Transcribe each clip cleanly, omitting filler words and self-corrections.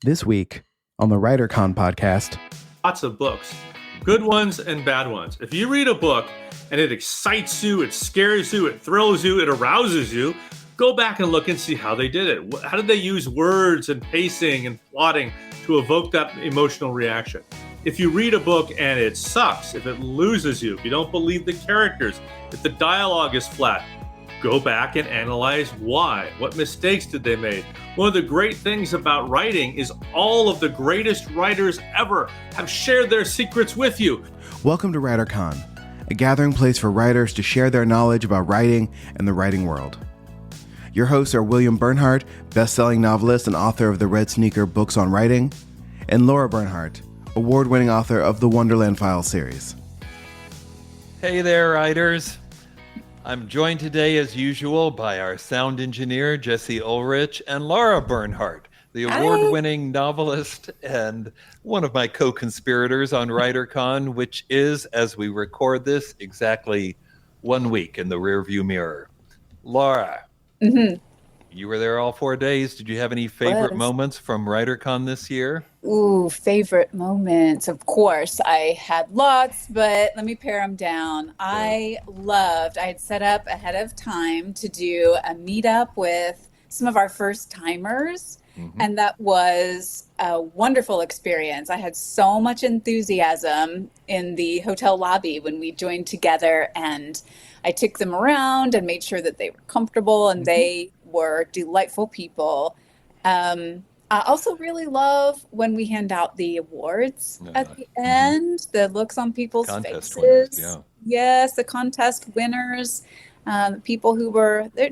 This week on the WriterCon podcast. Lots of books, good ones and bad ones. If you read a book and it excites you, it scares you, it thrills you, it arouses you, go back and look and see how they did it. How did they use words and pacing and plotting to evoke that emotional reaction? If you read a book and it sucks, if it loses you, if you don't believe the characters, if the dialogue is flat, go back and analyze why. What mistakes did they make? One of the great things about writing is all of the greatest writers ever have shared their secrets with you. Welcome to WriterCon, a gathering place for writers to share their knowledge about writing and the writing world. Your hosts are William Bernhardt, best-selling novelist and author of the Red Sneaker books on writing, and Laura Bernhardt, award-winning author of the Wonderland Files series. Hey there, writers. I'm joined today, as usual, by our sound engineer, Jesse Ulrich, and Laura Bernhardt, the award-winning novelist and one of my co-conspirators on WriterCon, which is, as we record this, exactly 1 week in the rearview mirror. Laura, you were there all 4 days. Did you have any favorite moments from WriterCon this year? Ooh, favorite moments. Of course, I had lots, but let me pare them down. I had set up ahead of time to do a meetup with some of our first timers. And that was a wonderful experience. I had so much enthusiasm in the hotel lobby when we joined together, and I took them around and made sure that they were comfortable, and they were delightful people. I also really love when we hand out the awards at the end, the looks on people's Contest faces. winners, yeah. Yes, the contest winners, people who were there.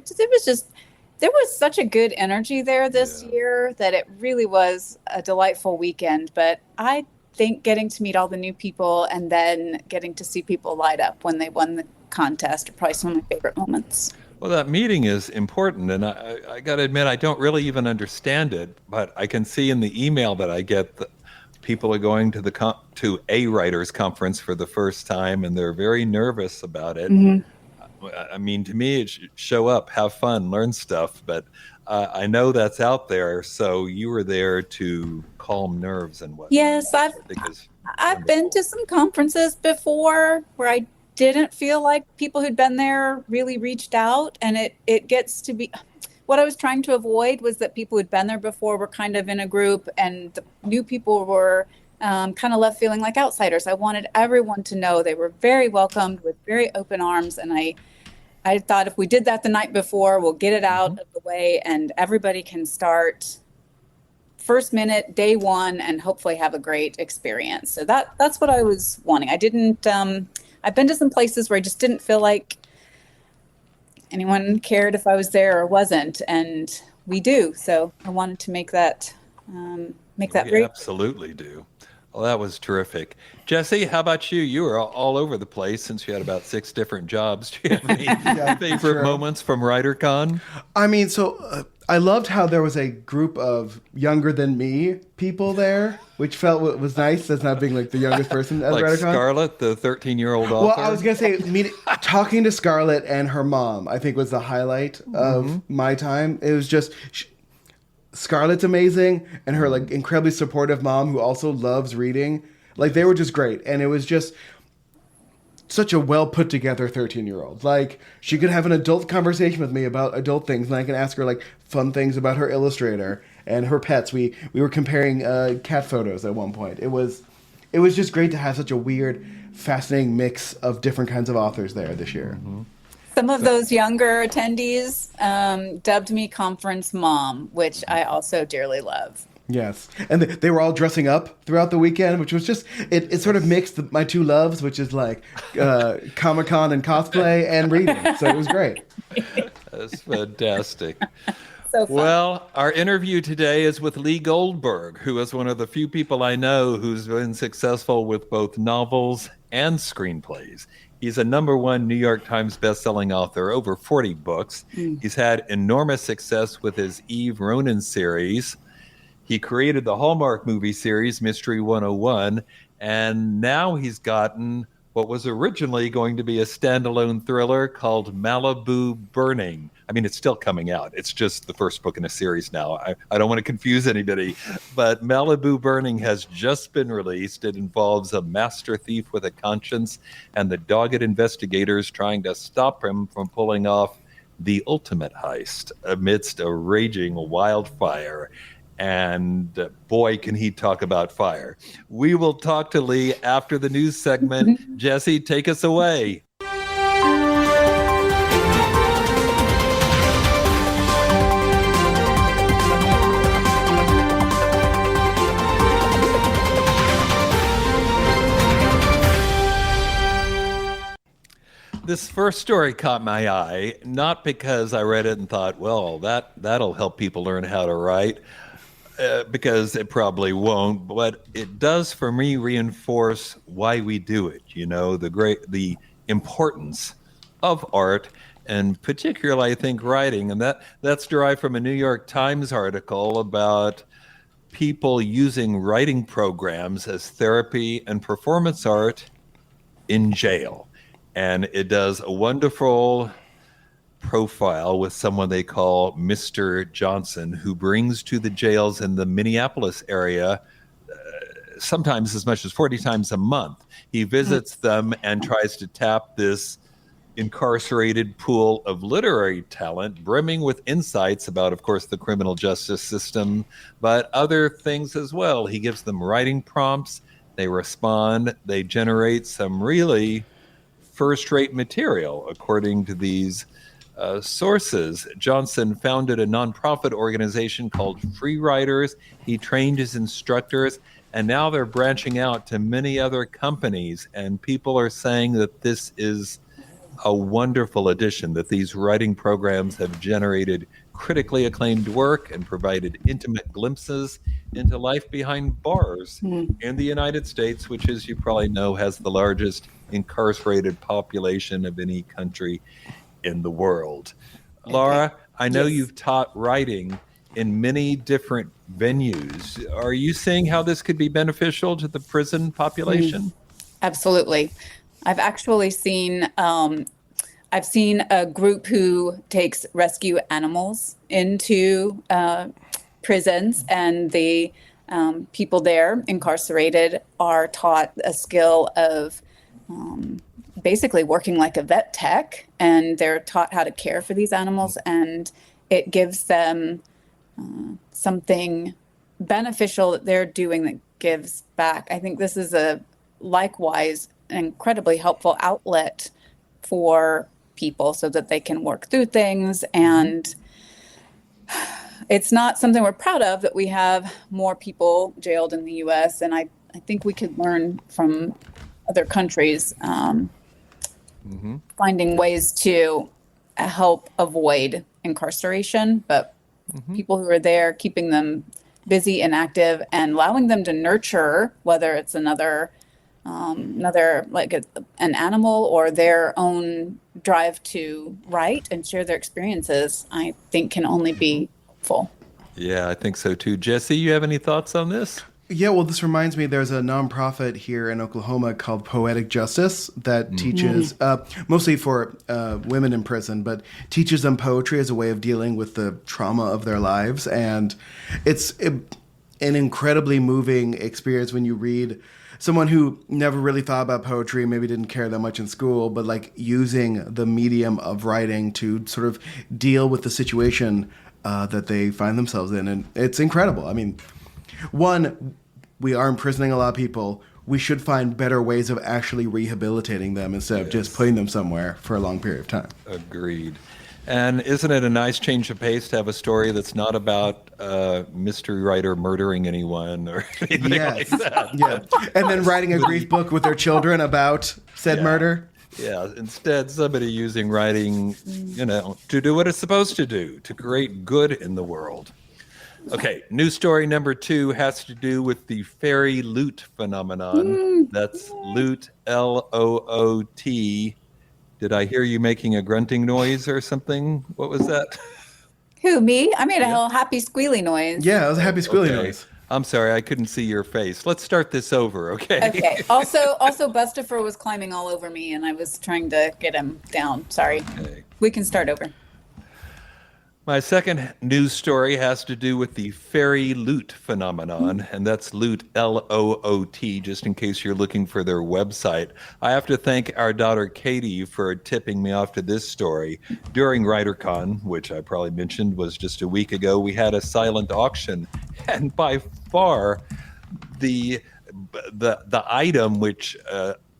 There was such a good energy there this year that it really was a delightful weekend. But I think getting to meet all the new people and then getting to see people light up when they won the contest are probably some of my favorite moments. Well, that meeting is important, and I got to admit, I don't really even understand it, but I can see in the email that I get that people are going to a writers' conference for the first time, and they're very nervous about it. I mean, to me, it should show up, have fun, learn stuff, but I know that's out there, so you were there to calm nerves and whatnot. Yes, I've been to some conferences before where I didn't feel like people who'd been there really reached out, and it gets to be what I was trying to avoid was that people who'd been there before were kind of in a group and the new people were kind of left feeling like outsiders. I wanted everyone to know they were very welcomed with very open arms, and I thought if we did that the night before, we'll get it out of the way and everybody can start first minute, day one, and hopefully have a great experience. So that's what I was wanting. I've been to some places where I just didn't feel like anyone cared if I was there or wasn't, and we do. So I wanted to make that We absolutely do. Well, that was terrific. Jesse, how about you? You were all over the place since you had about 6 different jobs. Do you have any favorite moments from WriterCon? I mean, I loved how there was a group of younger than me people there, which was nice as not being like the youngest person at Like WriterCon. Scarlett, the 13-year-old author? Well, I was going to say, talking to Scarlett and her mom, I think was the highlight of my time. It was just... Scarlett's amazing, and her like incredibly supportive mom who also loves reading. Like, they were just great, and it was just such a well put together 13-year-old. Like, she could have an adult conversation with me about adult things, and I can ask her like fun things about her illustrator and her pets. We were comparing cat photos at one point. It was just great to have such a weird, fascinating mix of different kinds of authors there this year. Some of those younger attendees dubbed me conference mom, which I also dearly love. Yes. And they were all dressing up throughout the weekend, which was just, it sort of mixed my two loves, which is like Comic-Con and cosplay and reading. So it was great. That's fantastic. So fun. Well, our interview today is with Lee Goldberg, who is one of the few people I know who's been successful with both novels and screenplays. He's a #1 New York Times bestselling author, over 40 books. He's had enormous success with his Eve Ronin series. He created the Hallmark movie series, Mystery 101, and now he's gotten what was originally going to be a standalone thriller called Malibu Burning. I mean, it's still coming out. It's just the first book in a series now. I don't want to confuse anybody, but Malibu Burning has just been released. It involves a master thief with a conscience and the dogged investigators trying to stop him from pulling off the ultimate heist amidst a raging wildfire. And boy, can he talk about fire. We will talk to Lee after the news segment. Jesse, take us away. This first story caught my eye, not because I read it and thought, well, that'll help people learn how to write, because it probably won't, but it does for me reinforce why we do it. You know, the importance of art, and particularly I think writing, and that's derived from a New York Times article about people using writing programs as therapy and performance art in jail. And it does a wonderful profile with someone they call Mr. Johnson, who brings to the jails in the Minneapolis area sometimes as much as 40 times a month. He visits them and tries to tap this incarcerated pool of literary talent, brimming with insights about, of course, the criminal justice system, but other things as well. He gives them writing prompts. They respond. They generate some really first-rate material, according to these sources. Johnson founded a nonprofit organization called Free Writers. He trained his instructors, and now they're branching out to many other companies. And people are saying that this is a wonderful addition, that these writing programs have generated critically acclaimed work and provided intimate glimpses into life behind bars in the United States, which, as you probably know, has the largest incarcerated population of any country in the world. Okay. Laura, I know you've taught writing in many different venues. Are you seeing how this could be beneficial to the prison population? Absolutely. I've actually seen I've seen a group who takes rescue animals into prisons, and the people there incarcerated are taught a skill of basically working like a vet tech, and they're taught how to care for these animals, and it gives them something beneficial that they're doing that gives back. I think this is likewise an incredibly helpful outlet for people so that they can work through things. And it's not something we're proud of that we have more people jailed in the US, and I think we could learn from other countries finding ways to help avoid incarceration, but people who are there, keeping them busy and active and allowing them to nurture, whether it's another like an animal or their own drive to write and share their experiences, I think can only be helpful. Yeah, I think so too. Jesse, you have any thoughts on this? Yeah, well, this reminds me, there's a nonprofit here in Oklahoma called Poetic Justice that teaches, mostly for women in prison, but teaches them poetry as a way of dealing with the trauma of their lives. And it's an incredibly moving experience when you read someone who never really thought about poetry, maybe didn't care that much in school, but like using the medium of writing to sort of deal with the situation that they find themselves in. And it's incredible. I mean, one, we are imprisoning a lot of people. We should find better ways of actually rehabilitating them instead of just putting them somewhere for a long period of time. Agreed. And isn't it a nice change of pace to have a story that's not about a mystery writer murdering anyone or anything like that? Yeah. And then writing a grief book with their children about said murder. Yeah. Instead, somebody using writing, to do what it's supposed to do, to create good in the world. Okay, news story number 2 has to do with the FairyLoot phenomenon. That's loot, L-O-O-T. Did I hear you making a grunting noise or something? What was that? Who, me? I made a little happy squealy noise. Yeah, it was a happy squealy noise. I'm sorry, I couldn't see your face. Let's start this over, okay? Okay. Also, Bustifer was climbing all over me, and I was trying to get him down. Sorry. Okay. We can start over. My second news story has to do with the FairyLoot phenomenon, and that's loot, L-O-O-T, just in case you're looking for their website. I have to thank our daughter Katie for tipping me off to this story. During WriterCon, which I probably mentioned was just a week ago, we had a silent auction, and by far the item which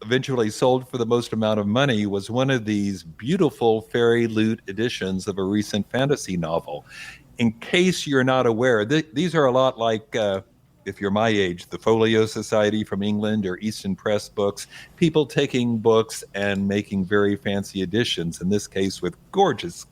eventually sold for the most amount of money was one of these beautiful FairyLoot editions of a recent fantasy novel. In case you're not aware, these are a lot like, if you're my age, the Folio Society from England or Easton Press books, people taking books and making very fancy editions, in this case with gorgeous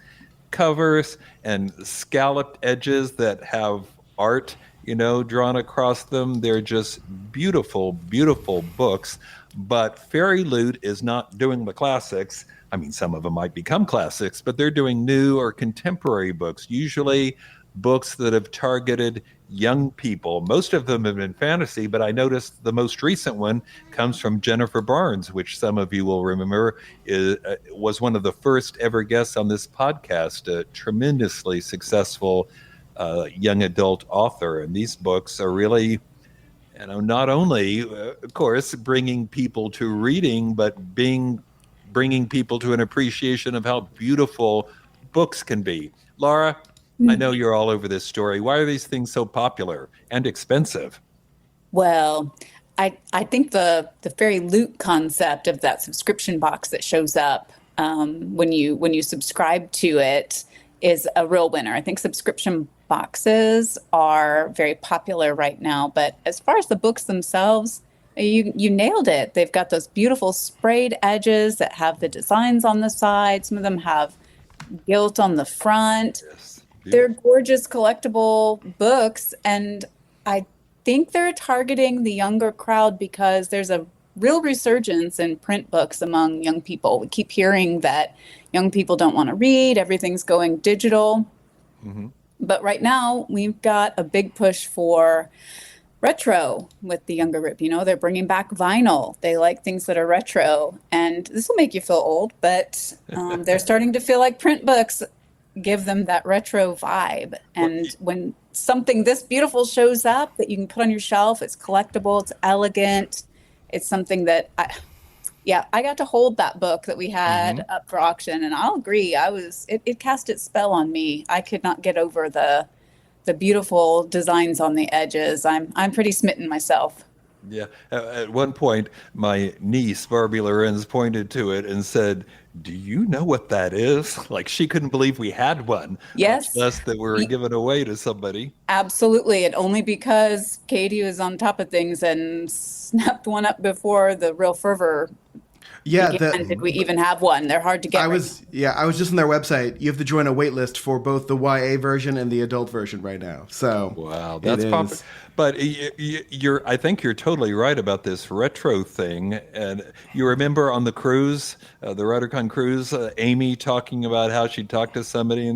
covers and scalloped edges that have art, drawn across them. They're just beautiful, beautiful books. But FairyLoot is not doing the classics. I mean, some of them might become classics, but they're doing new or contemporary books, usually books that have targeted young people. Most of them have been fantasy, but I noticed the most recent one comes from Jennifer Barnes, which some of you will remember was one of the first ever guests on this podcast, a tremendously successful young adult author. And these books are really, not only, of course, bringing people to reading, but bringing people to an appreciation of how beautiful books can be. Laura, I know you're all over this story. Why are these things so popular and expensive? Well, I think the FairyLoot concept of that subscription box that shows up when you subscribe to it is a real winner. I think subscription boxes are very popular right now, but as far as the books themselves, you nailed it. They've got those beautiful sprayed edges that have the designs on the side. Some of them have gilt on the front. Yes, they're gorgeous collectible books, and I think they're targeting the younger crowd because there's a real resurgence in print books among young people. We keep hearing that young people don't want to read, everything's going digital. Mm-hmm. But right now, we've got a big push for retro with the younger group. They're bringing back vinyl. They like things that are retro. And this will make you feel old, but they're starting to feel like print books give them that retro vibe. And when something this beautiful shows up that you can put on your shelf, it's collectible, it's elegant, it's something that I got to hold that book that we had up for auction, and I'll agree, it cast its spell on me. I could not get over the beautiful designs on the edges. I'm pretty smitten myself. Yeah. At one point, my niece, Barbie Lorenz, pointed to it and said, "Do you know what that is?" Like she couldn't believe we had one. Yes. Much less that we were giving away to somebody. Absolutely. And only because Katie was on top of things and snapped one up before the real fervor began. Did we even have one? They're hard to get. I was just on their website. You have to join a wait list for both the YA version and the adult version right now. So wow, that's popular. But I think you're totally right about this retro thing. And you remember on the cruise, the WriterCon cruise, Amy talking about how she talked to somebody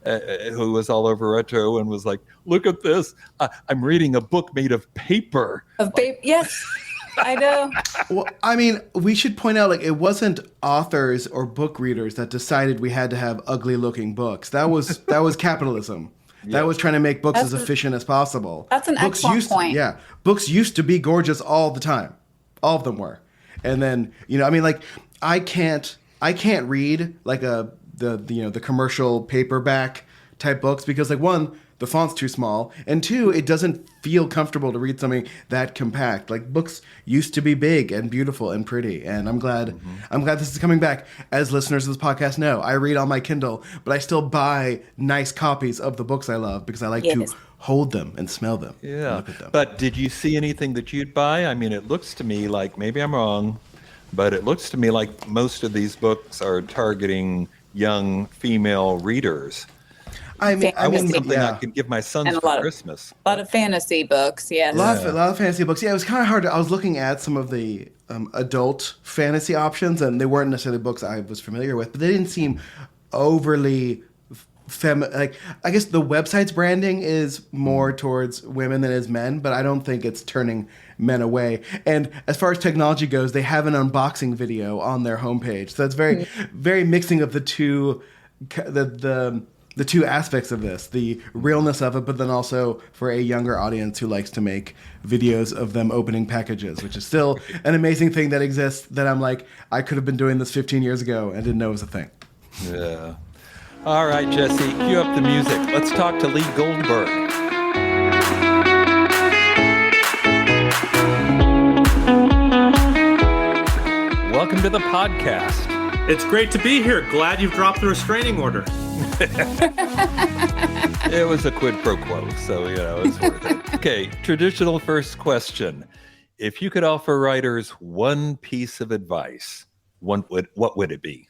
who was all over retro and was like, "Look at this! I'm reading a book made of paper." Yes. I know. Well, I mean, we should point out, it wasn't authors or book readers that decided we had to have ugly-looking books. That was capitalism. Yeah. That was trying to make books as efficient as possible. That's an excellent point. Books used to be gorgeous all the time. All of them were. And then, I can't read the commercial paperback type books because one, the font's too small, and two, it doesn't feel comfortable to read something that compact. Books used to be big and beautiful and pretty, and I'm glad this is coming back. As listeners of this podcast know, I read on my Kindle, but I still buy nice copies of the books I love because I like to hold them and smell them. Yeah. And look at them. But did you see anything that you'd buy? I mean, it looks to me like, maybe I'm wrong, but it looks to me like most of these books are targeting young female readers. I want something I can give my sons for Christmas. A lot of fantasy books, yes. A lot of fantasy books. Yeah, it was kind of hard. I was looking at some of the adult fantasy options, and they weren't necessarily books I was familiar with, but they didn't seem overly like, I guess the website's branding is more towards women than it is men, but I don't think it's turning men away. And as far as technology goes, they have an unboxing video on their homepage. So it's very, very mixing of the two, the two aspects of this, the realness of it, but then also for a younger audience who likes to make videos of them opening packages, which is still an amazing thing that exists, that I'm like, I could have been doing this 15 years ago and didn't know it was a thing. Yeah. All right, Jesse, cue up the music. Let's talk to Lee Goldberg. Welcome to the podcast. It's great to be here. Glad you've dropped the restraining order. It was a quid pro quo, so, it's worth it. Okay, traditional first question. If you could offer writers one piece of advice, what would it be?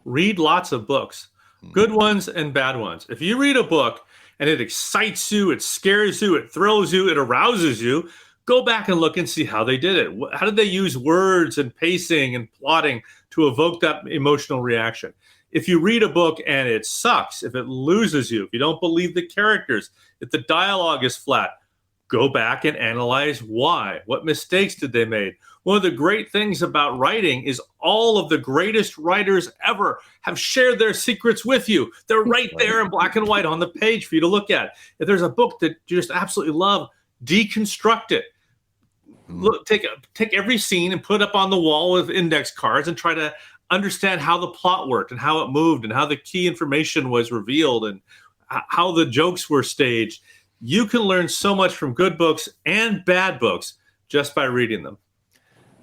Read lots of books, good ones and bad ones. If you read a book and it excites you, it scares you, it thrills you, it arouses you, go back and look and see how they did it. How did they use words and pacing and plotting to evoke that emotional reaction? If you read a book and it sucks, if it loses you, if you don't believe the characters, if the dialogue is flat, go back and analyze why. What mistakes did they make? One of the great things about writing is all of the greatest writers ever have shared their secrets with you. They're right there in black and white on the page for you to look at. If there's a book that you just absolutely love, deconstruct it. Look, take every scene and put it up on the wall with index cards and try to understand how the plot worked and how it moved and how the key information was revealed and how the jokes were staged. You can learn so much from good books and bad books just by reading them.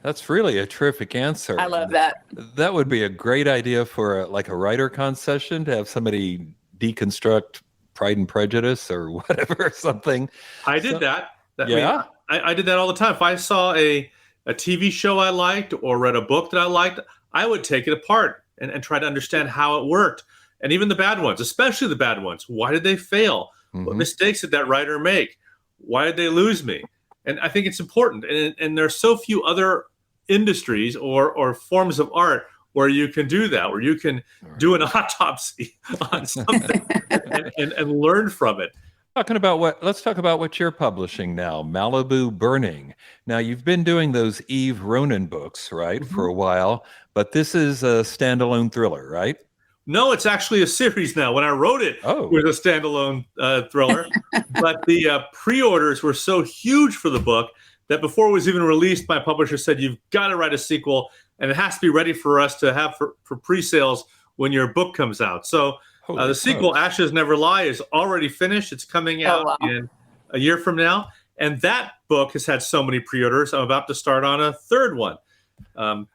That's really a terrific answer. I love that. That would be a great idea for a WriterCon session, to have somebody deconstruct Pride and Prejudice or whatever, something. I did that. Yeah. I did that all the time. If I saw a TV show I liked or read a book that I liked, I would take it apart and try to understand how it worked. And even the bad ones, especially the bad ones. Why did they fail? What mistakes did that writer make? Why did they lose me? And I think it's important. And there's so few other industries or forms of art where you can do that, where you can do an autopsy on something and learn from it. Let's talk about what you're publishing now, Malibu Burning. Now, you've been doing those Eve Ronan books, right, for a while, but this is a standalone thriller, right? No, it's actually a series now. When I wrote it, it was a standalone thriller, but the pre-orders were so huge for the book that before it was even released, my publisher said, you've got to write a sequel, and it has to be ready for us to have for pre-sales when your book comes out. So the sequel, Ashes Never Lie, is already finished. It's coming out in a year from now. And that book has had so many pre-orders. I'm about to start on a third one.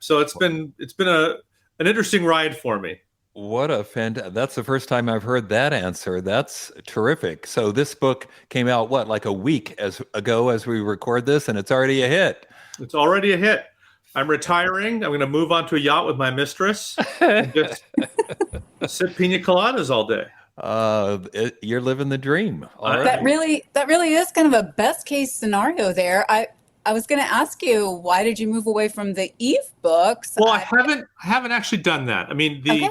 So it's been an interesting ride for me. That's the first time I've heard that answer. That's terrific. So this book came out, like a week ago as we record this, and it's already a hit. It's already a hit. I'm retiring. I'm going to move on to a yacht with my mistress and just sip pina coladas all day. You're living the dream. That really is kind of a best case scenario there. I was going to ask you, why did you move away from the Eve books? Well, I haven't actually done that. I mean, the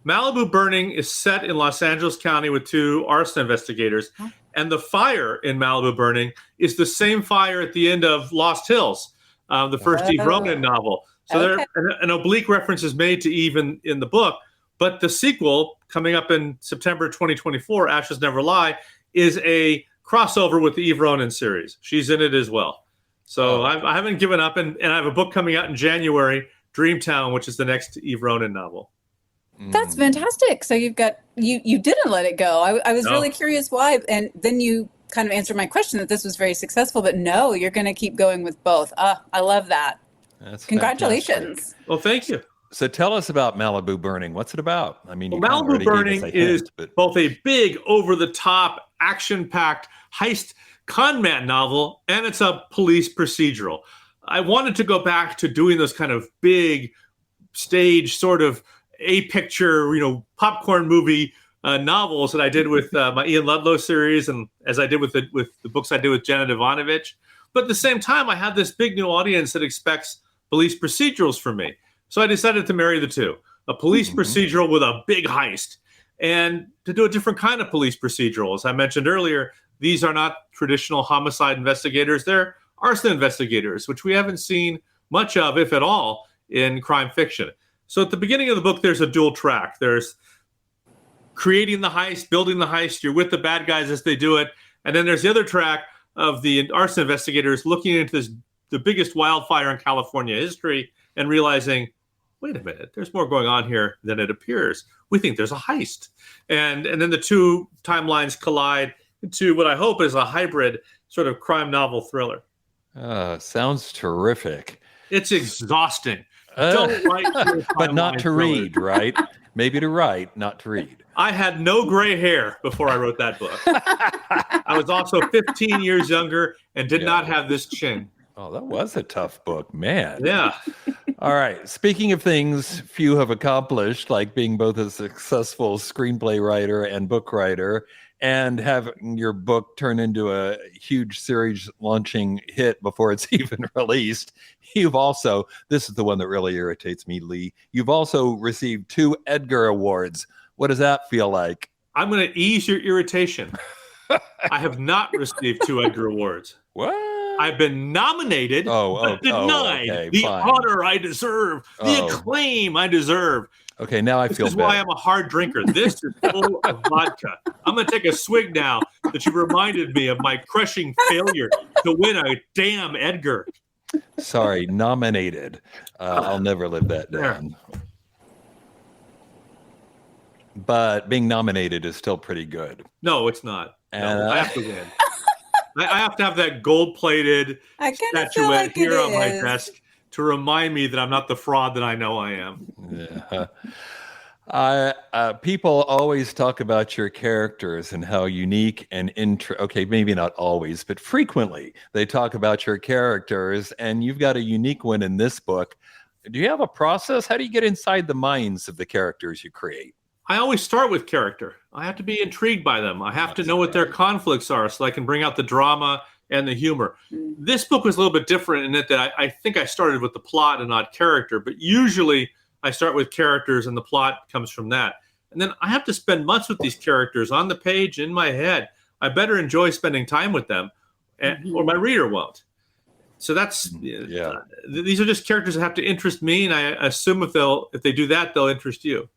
Malibu Burning is set in Los Angeles County with 2 arson investigators, and the fire in Malibu Burning is the same fire at the end of Lost Hills, the first Eve Ronan novel. So there, an oblique reference is made to Eve in the book, but the sequel coming up in September 2024, Ashes Never Lie, is a crossover with the Eve Ronan series. She's in it as well. So I haven't given up, and I have a book coming out in January, Dreamtown, which is the next Eve Ronan novel. That's fantastic. So you've got you didn't let it go. I was really curious why, and then you kind of answered my question that this was very successful. But no, you're going to keep going with both. I love that. That's Congratulations. Fantastic. Well, thank you. So tell us about Malibu Burning. What's it about? I mean, Malibu Burning is both a big, over-the-top, action-packed heist conman novel, and it's a police procedural. I wanted to go back to doing those kind of big stage sort of a-picture, popcorn movie novels that I did with my Ian Ludlow series, and as I did with the books I did with Janet Ivanovich. But at the same time, I have this big new audience that expects police procedurals from me. So I decided to marry the two, a police procedural with a big heist. and to do a different kind of police procedural. As I mentioned earlier, these are not traditional homicide investigators. They're arson investigators, which we haven't seen much of, if at all, in crime fiction. So at the beginning of the book, there's a dual track. There's creating the heist, building the heist. You're with the bad guys as they do it. And then there's the other track of the arson investigators looking into the biggest wildfire in California history and realizing, wait a minute, there's more going on here than it appears. We think there's a heist. And then the two timelines collide into what I hope is a hybrid sort of crime novel thriller. Sounds terrific. It's exhausting. Don't write but not to read, right? Maybe to write, not to read. I had no gray hair before I wrote that book. I was also 15 years younger and did not have this chin. Oh, that was a tough book, man. Yeah. All right. Speaking of things few have accomplished, like being both a successful screenplay writer and book writer, and having your book turn into a huge series launching hit before it's even released, you've also, this is the one that really irritates me, Lee, you've also received 2 Edgar Awards. What does that feel like? I'm going to ease your irritation. I have not received 2 Edgar Awards. What? I've been nominated, but denied the honor I deserve, the acclaim I deserve. Okay, now I feel better. This is why I'm a hard drinker. This is full of vodka. I'm going to take a swig now that you reminded me of my crushing failure to win a damn Edgar. Sorry, nominated. I'll never live that down. But being nominated is still pretty good. No, it's not. No, I have to win. I have to have that gold-plated statuette here on my desk to remind me that I'm not the fraud that I know I am. Yeah. People always talk about your characters and how unique and okay, maybe not always, but frequently they talk about your characters, and you've got a unique one in this book. Do you have a process? How do you get inside the minds of the characters you create? I always start with character. I have to be intrigued by them. I have to know what their conflicts are so I can bring out the drama and the humor. This book was a little bit different in it that I think I started with the plot and not character, but usually I start with characters and the plot comes from that. And then I have to spend months with these characters on the page, in my head. I better enjoy spending time with them, or my reader won't. So that's, these are just characters that have to interest me, and I assume if they do that, they'll interest you.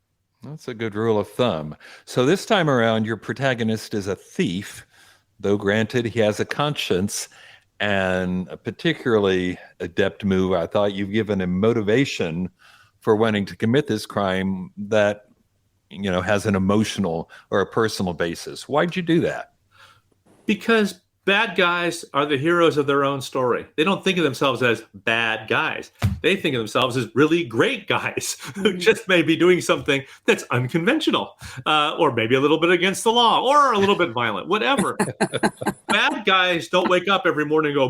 That's a good rule of thumb. So this time around, your protagonist is a thief, though granted he has a conscience, and a particularly adept move. I thought you've given him motivation for wanting to commit this crime that, has an emotional or a personal basis. Why'd you do that? Because bad guys are the heroes of their own story. They don't think of themselves as bad guys. They think of themselves as really great guys who just may be doing something that's unconventional, or maybe a little bit against the law, or a little bit violent, whatever. Bad guys don't wake up every morning and go,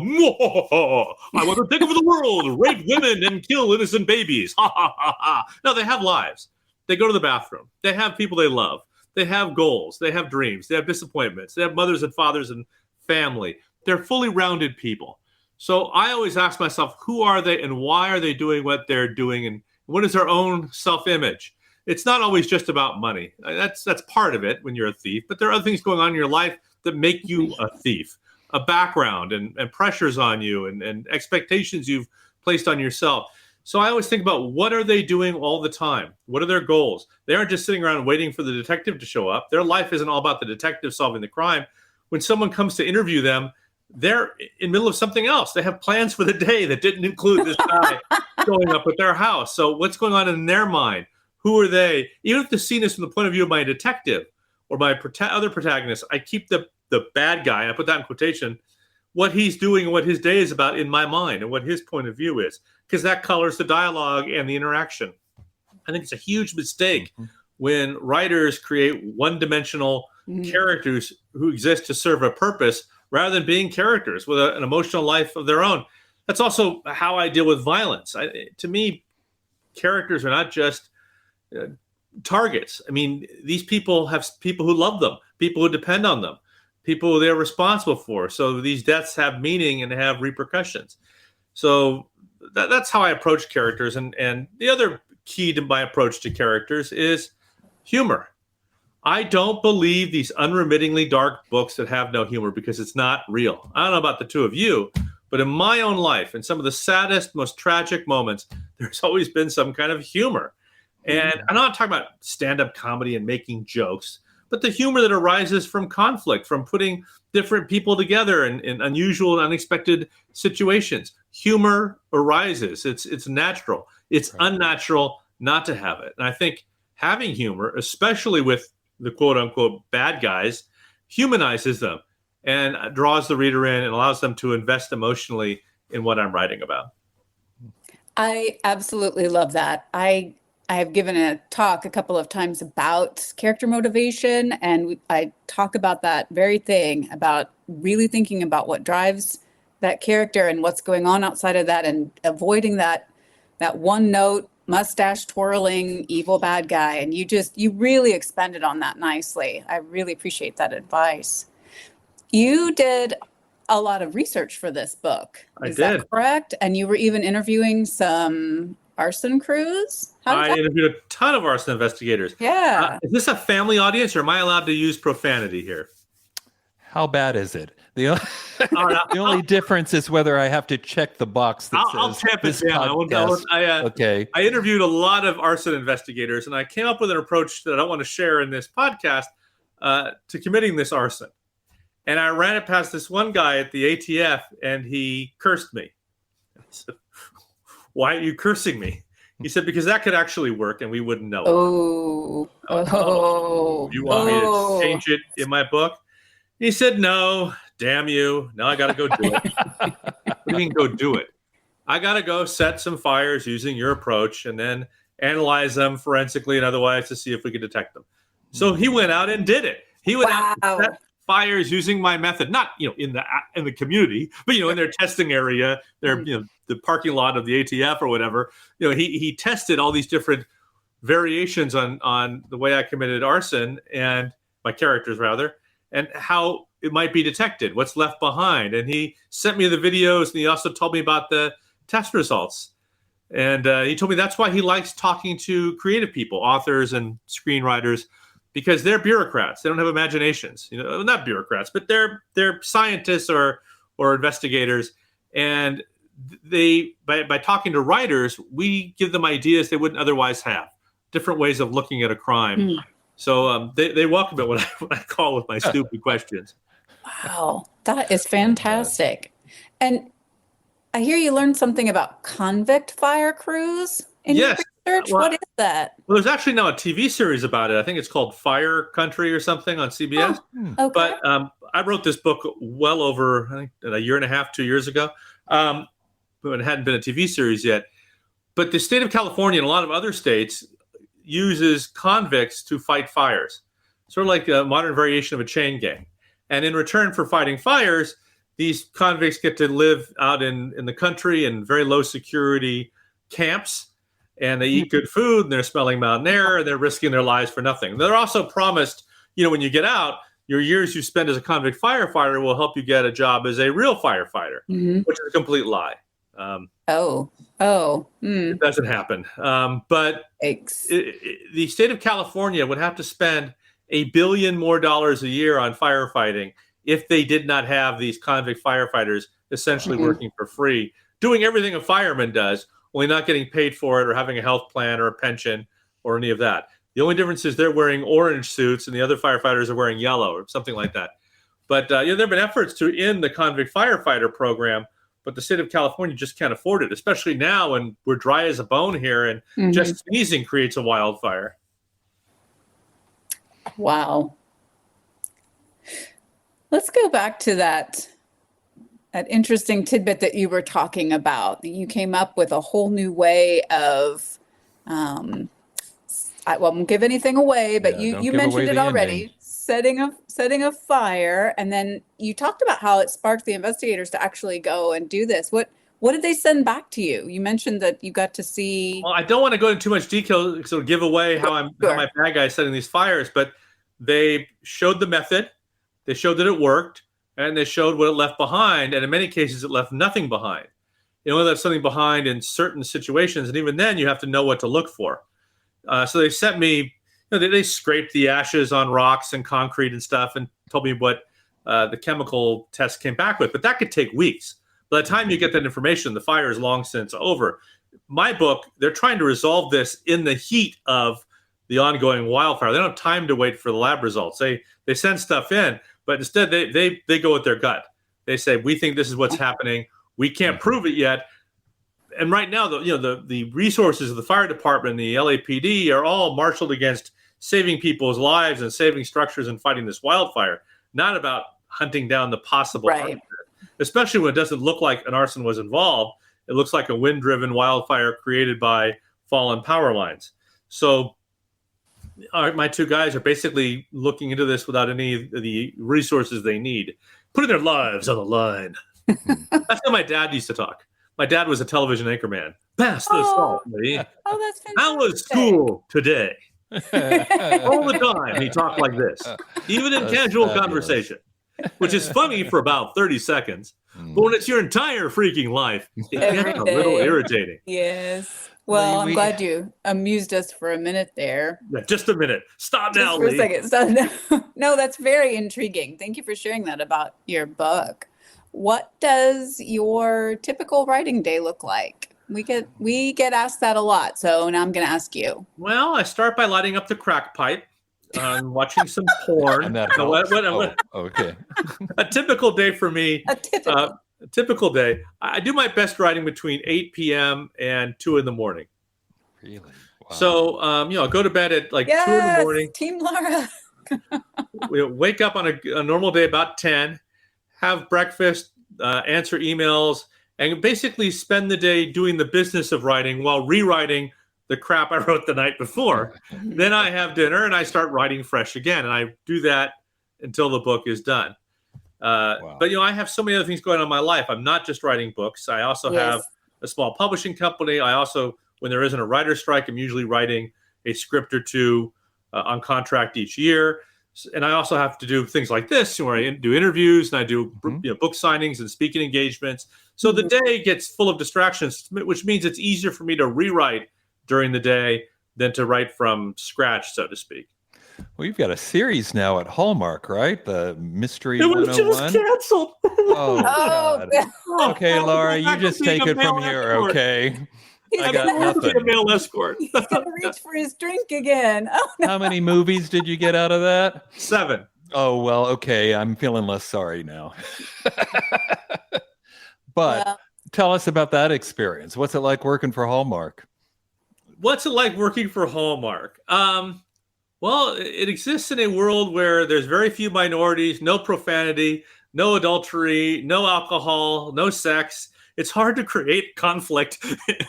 I want to take over the world, rape women, and kill innocent babies. Ha, ha, ha, ha. No, they have lives. They go to the bathroom. They have people they love. They have goals. They have dreams. They have disappointments. They have mothers and fathers and family. They're fully rounded people. So I always ask myself, who are they and why are they doing what they're doing, and what is their own self-image? It's not always just about money. That's part of it when you're a thief, but there are other things going on in your life that make you a thief, a background and pressures on you and expectations you've placed on yourself. So I always think about, what are they doing all the time? What are their goals? They aren't just sitting around waiting for the detective to show up. Their life isn't all about the detective solving the crime. When someone comes to interview them, they're in the middle of something else. They have plans for the day that didn't include this guy showing up at their house. So what's going on in their mind? Who are they? Even if the scene is from the point of view of my detective or my other protagonist, I keep the bad guy, I put that in quotation, what he's doing and what his day is about in my mind and what his point of view is, because that colors the dialogue and the interaction. I think it's a huge mistake when writers create one-dimensional characters who exist to serve a purpose rather than being characters with an emotional life of their own. That's also how I deal with violence. To me, characters are not just targets. I mean, these people have people who love them, people who depend on them, people they're responsible for. So these deaths have meaning and have repercussions. So that's how I approach characters. And the other key to my approach to characters is humor. I don't believe these unremittingly dark books that have no humor because it's not real. I don't know about the two of you, but in my own life, in some of the saddest, most tragic moments, there's always been some kind of humor. And I'm not talking about stand-up comedy and making jokes, but the humor that arises from conflict, from putting different people together in unusual and unexpected situations. Humor arises. It's natural. It's unnatural not to have it. And I think having humor, especially with the quote-unquote bad guys, humanizes them and draws the reader in and allows them to invest emotionally in what I'm writing about. I absolutely love that. I have given a talk a couple of times about character motivation, and I talk about that very thing, about really thinking about what drives that character and what's going on outside of that, and avoiding that one note, mustache twirling, evil bad guy. And you really expanded on that nicely. I really appreciate that advice. You did a lot of research for this book. Is that correct? And you were even interviewing some arson crews? I interviewed a ton of arson investigators. Yeah. Is this a family audience, or am I allowed to use profanity here? How bad is it? The only difference is whether I have to check the box that I'll says tamp it this down. podcast. Okay. I interviewed a lot of arson investigators, and I came up with an approach that I want to share in this podcast to committing this arson. And I ran it past this one guy at the ATF, and he cursed me. I said, "Why are you cursing me?" He said, "Because that could actually work, and we wouldn't know it." You want me to change it in my book? He said, "No, damn you. Now I got to go do it." What do you mean go do it? I got to go set some fires using your approach and then analyze them forensically and otherwise to see if we could detect them. So he went out and did it. He went out and set fires using my method, not in the community, but in their testing area, the parking lot of the ATF or whatever. He tested all these different variations on the way I committed arson, and my characters rather, and how it might be detected, what's left behind. And he sent me the videos, and he also told me about the test results. And he told me that's why he likes talking to creative people, authors and screenwriters, because they're bureaucrats. They don't have imaginations. Not bureaucrats, but they're scientists or investigators. And they by talking to writers, we give them ideas they wouldn't otherwise have, different ways of looking at a crime. So they welcome it when I call with my stupid questions. Wow, that is fantastic. And I hear you learned something about convict fire crews in your research. What is that? Well, there's actually now a TV series about it. I think it's called Fire Country or something on CBS. Okay. But I wrote this book well over, I think, a year and a half, 2 years ago. But it hadn't been a TV series yet. But the state of California and a lot of other states uses convicts to fight fires, sort of like a modern variation of a chain gang. And in return for fighting fires, these convicts get to live out in the country in very low security camps, and they eat good food, and they're smelling mountain air, and they're risking their lives for nothing. They're also promised, when you get out, your years you spend as a convict firefighter will help you get a job as a real firefighter, which is a complete lie. It doesn't happen. But the state of California would have to spend $1 billion more a year on firefighting if they did not have these convict firefighters essentially working for free, doing everything a fireman does, only not getting paid for it or having a health plan or a pension or any of that. The only difference is they're wearing orange suits and the other firefighters are wearing yellow or something like that. But there have been efforts to end the convict firefighter program, but the state of California just can't afford it, especially now when we're dry as a bone here and just sneezing creates a wildfire. Wow. Let's go back to that interesting tidbit that you were talking about. You came up with a whole new way of, I won't give anything away, but you mentioned it already. Setting a fire, and then you talked about how it sparked the investigators to actually go and do this. What did they send back to you? You mentioned that you got to see. Well, I don't want to go into too much detail because it'll give away how my bad guy is setting these fires, but they showed the method, they showed that it worked, and they showed what it left behind. And in many cases, it left nothing behind. It only left something behind in certain situations, and even then, you have to know what to look for. So they sent me, they scraped the ashes on rocks and concrete and stuff and told me what the chemical test came back with. But that could take weeks. By the time you get that information, the fire is long since over. My book, they're trying to resolve this in the heat of the ongoing wildfire. They don't have time to wait for the lab results. They send stuff in, but instead they go with their gut. They say, we think this is what's happening. We can't prove it yet. And right now, the resources of the fire department and the LAPD are all marshaled against saving people's lives and saving structures and fighting this wildfire, not about hunting down the possible arson, especially when it doesn't look like an arson was involved. It looks like a wind-driven wildfire created by fallen power lines. So my two guys are basically looking into this without any of the resources they need, putting their lives on the line. That's how my dad used to talk. My dad was a television anchorman. Pass the salt, Lee. Oh, that's fantastic. How was school today? All the time he talked like this, even in casual conversation, which is funny for about 30 seconds. But when it's your entire freaking life, it gets a little irritating. Yes. Well, I'm glad you amused us for a minute there. Yeah, just a minute. Stop Just now, for a Lee. second. Stop now. No, that's very intriguing. Thank you for sharing that about your book. What does your typical writing day look like? We get asked that a lot, so now I'm going to ask you. Well, I start by lighting up the crack pipe, watching some porn. And that helps. Okay. A typical day for me. A typical. Day. I do my best writing between 8 p.m. and 2 in the morning. Really? Wow. So, I'll go to bed at like 2 in the morning. Team Laura. We wake up on a normal day about 10, have breakfast, answer emails, and basically spend the day doing the business of writing while rewriting the crap I wrote the night before. Then I have dinner and I start writing fresh again. And I do that until the book is done. Wow. But, I have so many other things going on in my life. I'm not just writing books. I also have a small publishing company. I also, when there isn't a writer's strike, I'm usually writing a script or two on contract each year. And I also have to do things like this, where I do interviews and I do book signings and speaking engagements. So the day gets full of distractions, which means it's easier for me to rewrite during the day than to write from scratch, so to speak. Well, you've got a series now at Hallmark, right? The Mystery It was 101. just canceled. Oh, God. Okay, Laura, you just take it from here, okay? I got nothing. A male escort. He's going to reach for his drink again. Oh, no. How many movies did you get out of that? 7. Oh, well, okay. I'm feeling less sorry now. But tell us about that experience. What's it like working for Hallmark? What's it like working for Hallmark? Well, it exists in a world where there's very few minorities, no profanity, no adultery, no alcohol, no sex. It's hard to create conflict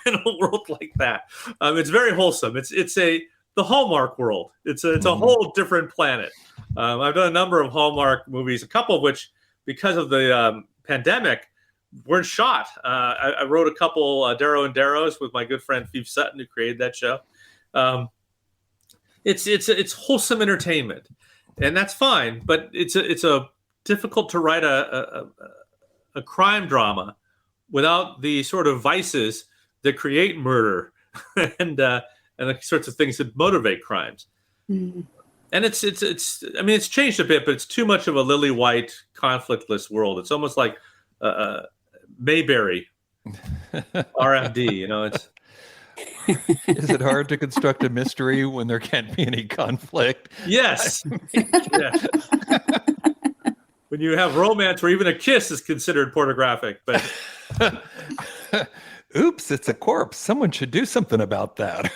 in a world like that. It's very wholesome. It's the Hallmark world. It's a whole different planet. I've done a number of Hallmark movies, a couple of which, because of the pandemic, weren't shot. I wrote a couple, Darrow and Darrow's, with my good friend Phoebe Sutton, who created that show. It's wholesome entertainment, and that's fine. But it's a difficult to write a crime drama without the sort of vices that create murder and the sorts of things that motivate crimes. Mm. And it's changed a bit, but it's too much of a lily white, conflictless world. It's almost like Mayberry, RMD. It's. Is it hard to construct a mystery when there can't be any conflict? Yes. Yes. When you have romance where even a kiss is considered pornographic, but oops, it's a corpse. Someone should do something about that.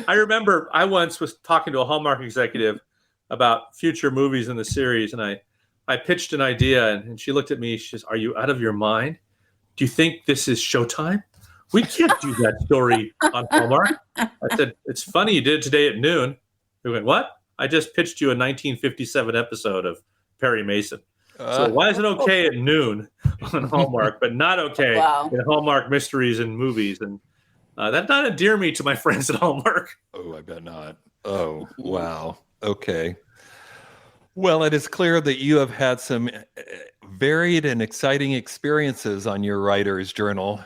I remember I once was talking to a Hallmark executive about future movies in the series, and I pitched an idea, and she looked at me. She says, "Are you out of your mind? Do you think this is Showtime? We can't do that story on Hallmark." I said, "It's funny you did it today at noon." We went, "What?" "I just pitched you a 1957 episode of Perry Mason." So why is it okay at noon on Hallmark, but not okay in Hallmark mysteries and movies? And that did not endear me to my friends at Hallmark. Oh, I bet not. Oh, wow. Okay. Well, it is clear that you have had some varied and exciting experiences on your writer's journey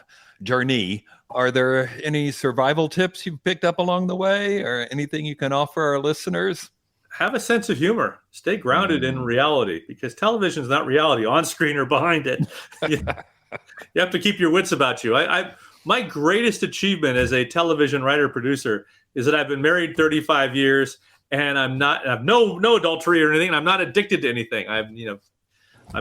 journey, are there any survival tips you've picked up along the way, or anything you can offer our listeners? Have a sense of humor. Stay grounded in reality, because television is not reality on screen or behind it. You have to keep your wits about you. My greatest achievement as a television writer producer is that I've been married 35 years, and I've no adultery or anything. And I'm not addicted to anything. I'm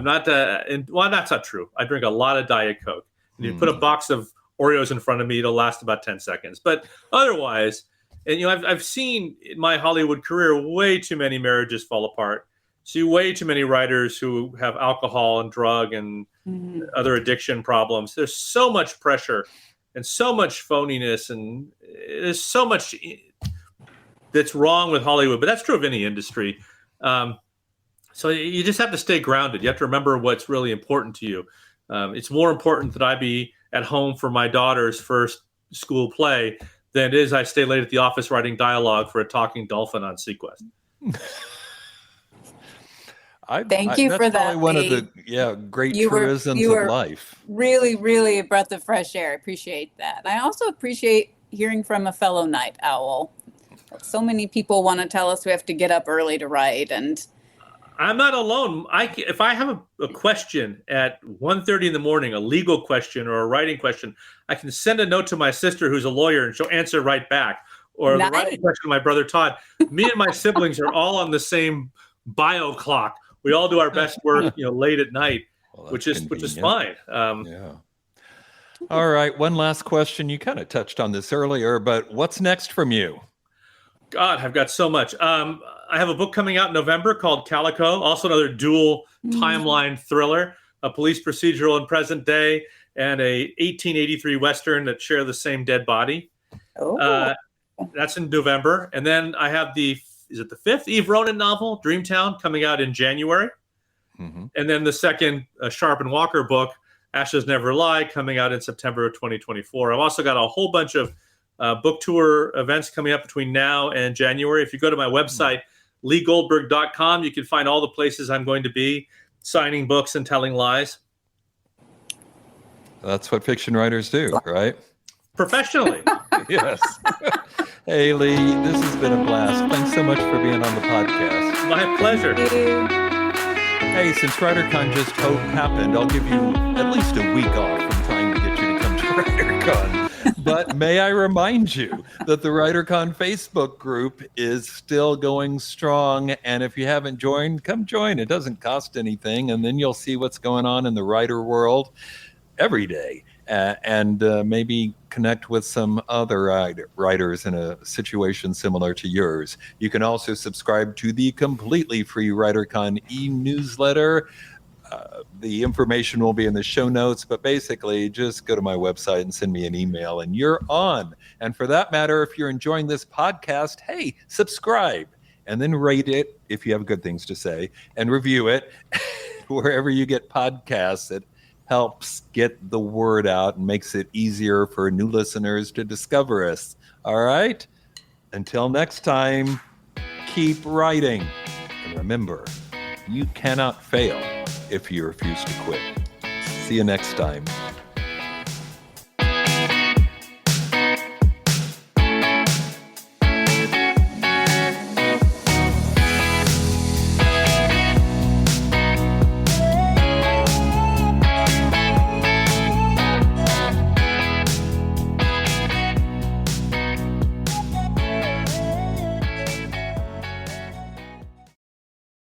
not. Well, that's not true. I drink a lot of Diet Coke. And you put a box of Oreos in front of me, it'll last about 10 seconds. But otherwise, and I've seen in my Hollywood career way too many marriages fall apart. See way too many writers who have alcohol and drug and other addiction problems. There's so much pressure and so much phoniness, and there's so much that's wrong with Hollywood. But that's true of any industry. So you just have to stay grounded. You have to remember what's really important to you. It's more important that I be at home for my daughter's first school play than it is I stay late at the office writing dialogue for a talking dolphin on Sequest. Thank you for that. One of the great truisms of life. Really, really a breath of fresh air. I appreciate that. I also appreciate hearing from a fellow night owl. So many people want to tell us we have to get up early to write, and I'm not alone. If I have a question at 1:30 in the morning, a legal question or a writing question, I can send a note to my sister who's a lawyer, and she'll answer right back. Or the writing question to my brother Todd. Me and my siblings are all on the same bio clock. We all do our best work, late at night, which is fine. All right. One last question. You kind of touched on this earlier, but what's next from you? God, I've got so much. I have a book coming out in November called Calico, also another dual timeline thriller, a police procedural in present day, and a 1883 Western that share the same dead body. That's in November. And then I have the fifth Eve Ronan novel, Dreamtown, coming out in January. And then the second Sharp and Walker book, Ashes Never Lie, coming out in September of 2024. I've also got a whole bunch of book tour events coming up between now and January. If you go to my website, leegoldberg.com, you can find all the places I'm going to be signing books and telling lies. That's what fiction writers do, right? Professionally. Yes. Hey, Lee, this has been a blast. Thanks so much for being on the podcast. My pleasure. Hey, since WriterCon just happened, I'll give you at least a week off from trying to get you to come to WriterCon. But may I remind you that the WriterCon Facebook group is still going strong. And if you haven't joined, come join. It doesn't cost anything. And then you'll see what's going on in the writer world every day. And maybe connect with some other writers in a situation similar to yours. You can also subscribe to the completely free WriterCon e-newsletter. The information will be in the show notes, but basically just go to my website and send me an email and you're on. And for that matter, if you're enjoying this podcast, hey, subscribe and then rate it if you have good things to say and review it wherever you get podcasts. It helps get the word out and makes it easier for new listeners to discover us. All right? Until next time, keep writing. And remember, you cannot fail if you refuse to quit. See you next time.